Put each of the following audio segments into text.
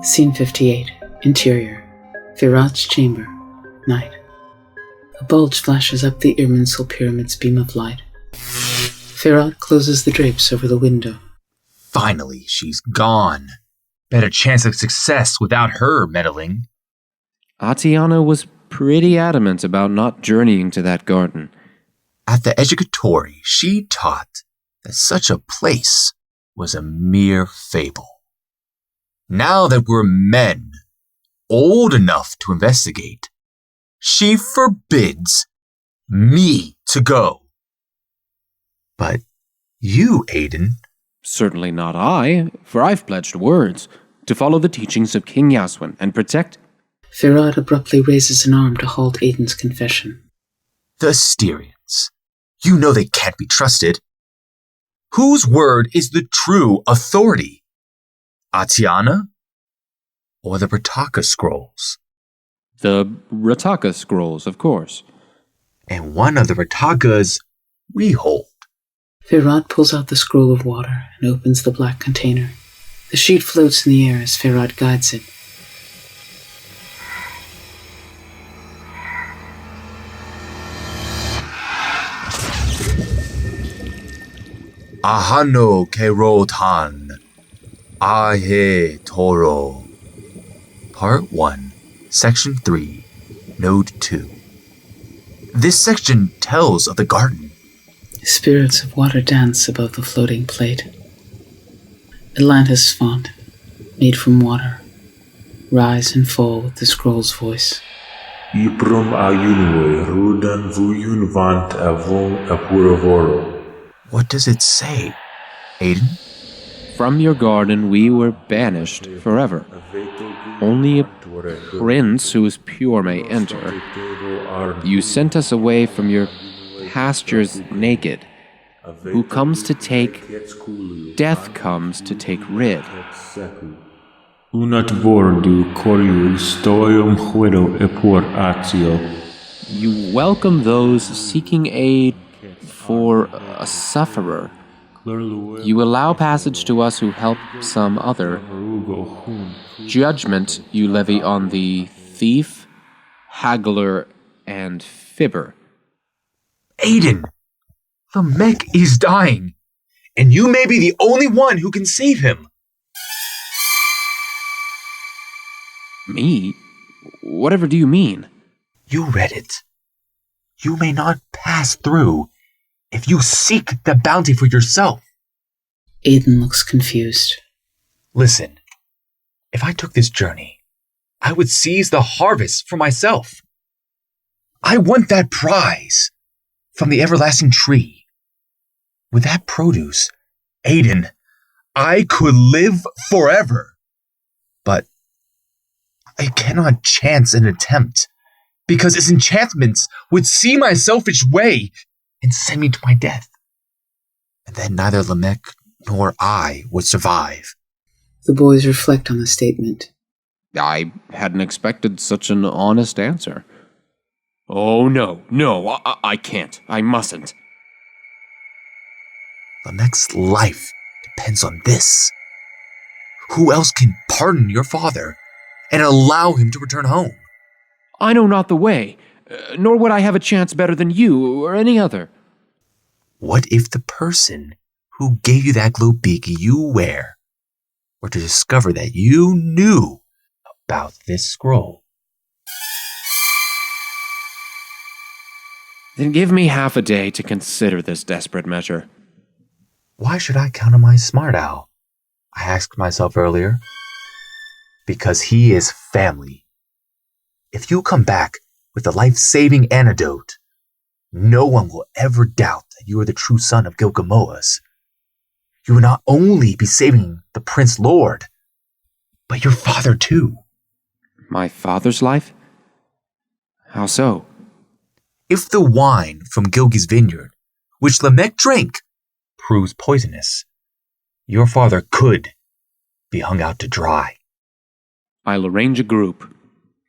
Scene 58. Interior. Faeraud's chamber. Night. A bulge flashes up the Irminsul Pyramid's beam of light. Faeraud closes the drapes over the window. Finally, she's gone. Better chance of success without her meddling. Atiana was pretty adamant about not journeying to that garden. At the Educatory, she taught that such a place was a mere fable. Now that we're men, old enough to investigate, she forbids me to go. But you, Aedon? Certainly not I, for I've pledged words to follow the teachings of King Yaswin and protect... Faeraud abruptly raises an arm to halt Aedon's confession. The Asterians. You know they can't be trusted. Whose word is the true authority? Atiana? Or the Rataka scrolls? The Rataka scrolls, of course. And one of the Ratakas we hold. Faeraud pulls out the scroll of water and opens the black container. The sheet floats in the air as Faeraud guides it. Ahano Kerotan Ahe Toro. Part 1, Section 3, Node 2. This section tells of the garden. Spirits of water dance above the floating plate. Atlantis font, made from water. Rise and fall with the scroll's voice. Ibrum ayunwe rudan vuyun vant avon apuravoro. What does it say, Aedon? From your garden we were banished forever. Only a prince who is pure may enter. You sent us away from your pastures naked. Who comes to take, death comes to take rid. Unat vordu coriu stoium huedo epur atio. You welcome those seeking aid for a sufferer. You allow passage to us who help some other. Judgment you levy on the thief, haggler, and fibber. Aedon! The mech is dying, and you may be the only one who can save him. Me? Whatever do you mean? You read it. You may not pass through if you seek the bounty for yourself. Aedon looks confused. Listen, if I took this journey, I would seize the harvest for myself. I want that prize from the everlasting tree. With that produce, Aedon, I could live forever. But I cannot chance an attempt, because its enchantments would see my selfish way and send me to my death. And then neither Lamech nor I would survive. The boys reflect on the statement. I hadn't expected such an honest answer. Oh, no, I can't. I mustn't. Lamech's life depends on this. Who else can pardon your father and allow him to return home? I know not the way, nor would I have a chance better than you or any other. What if the person who gave you that glow beak you wear were to discover that you knew about this scroll? Then give me half a day to consider this desperate measure. Why should I count on my smart owl? I asked myself earlier. Because he is family. If you come back with a life-saving antidote, no one will ever doubt that you are the true son of Gilgamoas. You will not only be saving the Prince Lord, but your father too. My father's life? How so? If the wine from Gilgi's vineyard, which Lamech drank, proves poisonous, your father could be hung out to dry. I'll arrange a group,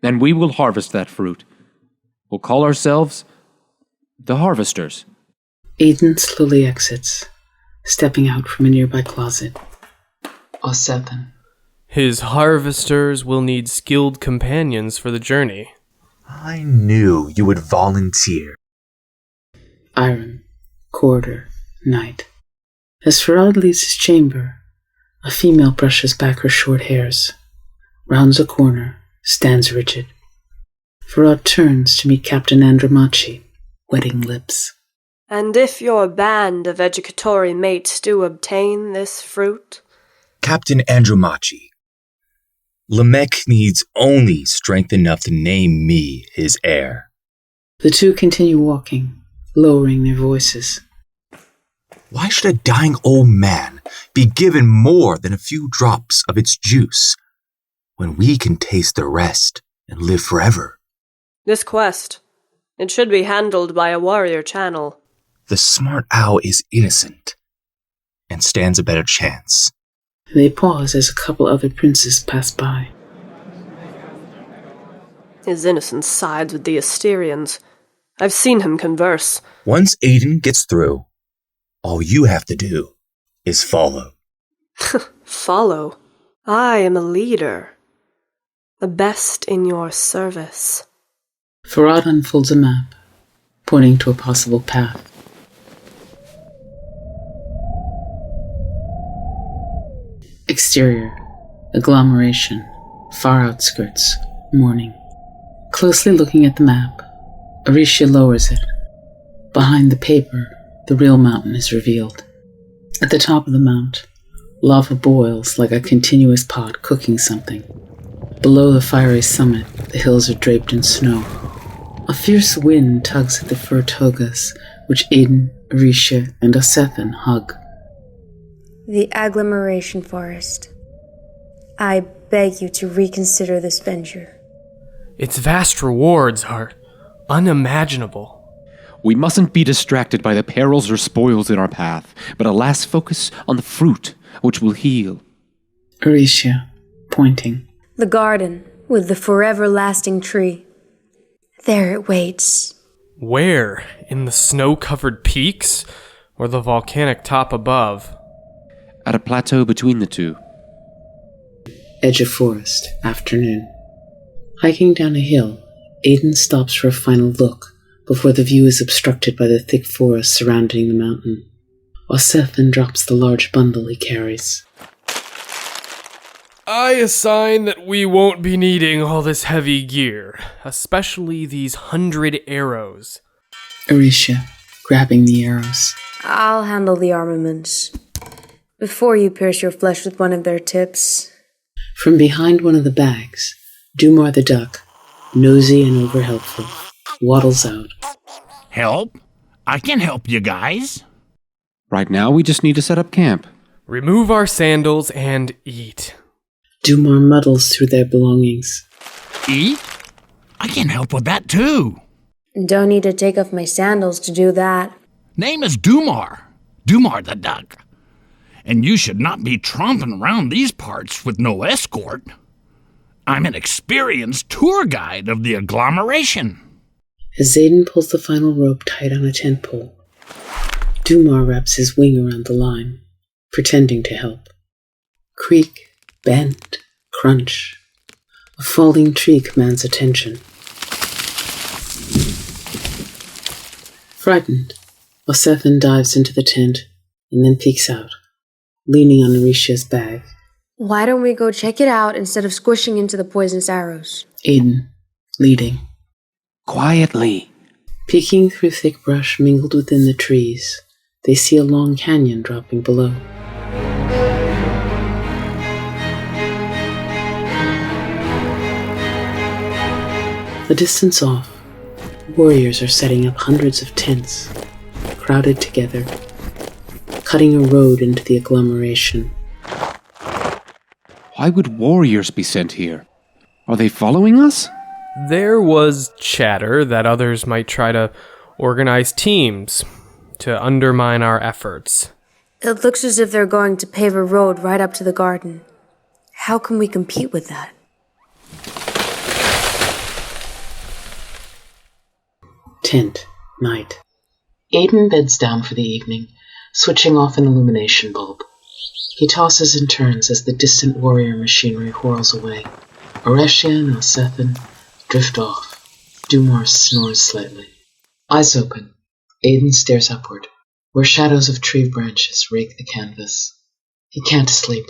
and we will harvest that fruit. We'll call ourselves the Harvesters. Aedon slowly exits, stepping out from a nearby closet. Ausethan. His harvesters will need skilled companions for the journey. I knew you would volunteer. Iron, corridor, night. As Faeraud leaves his chamber, a female brushes back her short hairs, rounds a corner, stands rigid. Faeraud turns to meet Captain Andromachi, wetting lips. And if your band of Educatory mates do obtain this fruit? Captain Andromachi, Lamech needs only strength enough to name me his heir. The two continue walking, lowering their voices. Why should a dying old man be given more than a few drops of its juice when we can taste the rest and live forever? This quest, it should be handled by a warrior channel. The smart owl is innocent and stands a better chance. They pause as a couple other princes pass by. His innocence sides with the Asterians. I've seen him converse. Once Aedon gets through, all you have to do is follow. Follow? I am a leader. The best in your service. Faeraud unfolds a map, pointing to a possible path. Exterior, agglomeration, far outskirts, morning. Closely looking at the map, Arisha lowers it. Behind the paper, the real mountain is revealed. At the top of the mount, lava boils like a continuous pot cooking something. Below the fiery summit, the hills are draped in snow. A fierce wind tugs at the fur togas, which Aedon, Arisha, and Osethan hug. The agglomeration forest. I beg you to reconsider this venture. Its vast rewards are unimaginable. We mustn't be distracted by the perils or spoils in our path, but alas focus on the fruit, which will heal. Arisha, pointing. The garden, with the forever-lasting tree. There it waits. Where? In the snow-covered peaks? Or the volcanic top above? At a plateau between the two. Edge of forest, afternoon. Hiking down a hill, Aedon stops for a final look before the view is obstructed by the thick forest surrounding the mountain. Osethan drops the large bundle he carries. I assign that we won't be needing all this heavy gear, especially these 100 arrows. Arisha, grabbing the arrows. I'll handle the armaments. Before you pierce your flesh with one of their tips. From behind one of the bags, Dumar the duck, nosy and over-helpful, waddles out. Help? I can help you guys. Right now we just need to set up camp. Remove our sandals and eat. Dumar muddles through their belongings. Eat? I can help with that too. Don't need to take off my sandals to do that. Name is Dumar. Dumar the duck. And you should not be tromping around these parts with no escort. I'm an experienced tour guide of the agglomeration. As Aedon pulls the final rope tight on a tent pole, Dumar wraps his wing around the line, pretending to help. Creak, bend, crunch. A falling tree commands attention. Frightened, Osethan dives into the tent and then peeks out, leaning on Arisha's bag. Why don't we go check it out instead of squishing into the poisonous arrows? Aedon, leading. Quietly. Peeking through thick brush mingled within the trees, they see a long canyon dropping below. A distance off, warriors are setting up hundreds of tents, crowded together, cutting a road into the agglomeration. Why would warriors be sent here? Are they following us? There was chatter that others might try to organize teams to undermine our efforts. It looks as if they're going to pave a road right up to the garden. How can we compete with that? Tent, night. Aedon beds down for the evening, switching off an illumination bulb. He tosses and turns as the distant warrior machinery whirls away. Oresian and Alsethan drift off. Dumar snores slightly. Eyes open, Aedon stares upward, where shadows of tree branches rake the canvas. He can't sleep.